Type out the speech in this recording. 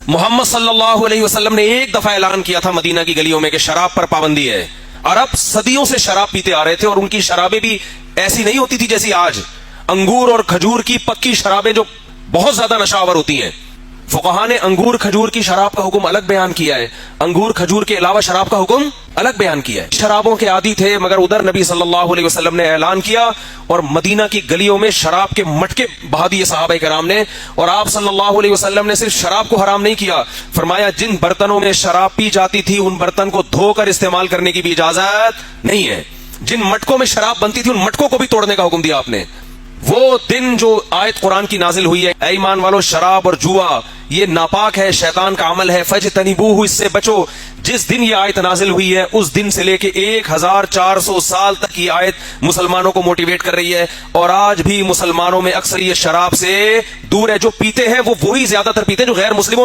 मोहम्मद सल्लल्लाहु अलैहि वसल्लम ने एक दफा ऐलान किया था मदीना की गलियों में कि शराब पर पाबंदी है। अरब सदियों से शराब पीते आ रहे थे और उनकी शराबें भी ऐसी नहीं होती थी जैसी आज। अंगूर और खजूर की पक्की शराबें जो बहुत ज्यादा नशावर होती हैं। फुकहा ने अंगूर खजूर की शराब का हुक्म अलग बयान किया है, अंगूर खजूर के अलावा शराब का हुक्म अलग बयान किया है। शराबों के आदी थे, मगर उधर नबी सल्लल्लाहु अलैहि वसल्लम ने ऐलान किया और मदीना की गलियों में शराब के मटके बहा दिए सहाबा कराम ने। और आप सल्लल्लाहु अलैहि वसल्लम ने सिर्फ शराब को हराम नहीं किया, फरमाया जिन बर्तनों में शराब पी जाती थी उन बर्तन को धोकर इस्तेमाल करने की भी इजाजत नहीं है। जिन मटकों में शराब बनती थी उन मटकों को भी तोड़ने का हुक्म दिया आपने। वो दिन जो आयत कुरान की नाजिल हुई है, ऐ ईमान वालों शराब और जुआ ये नापाक है, शैतान का अमल है, फजतनिबूहु इससे बचो। जिस दिन ये आयत नाजिल हुई है उस दिन से लेके 1400 साल तक ये आयत मुसलमानों को मोटिवेट कर रही है। और आज भी मुसलमानों में अक्सर ये शराब से दूर है। जो पीते हैं वो वही ज्यादातर पीते हैं जो गैर मुस्लिमों में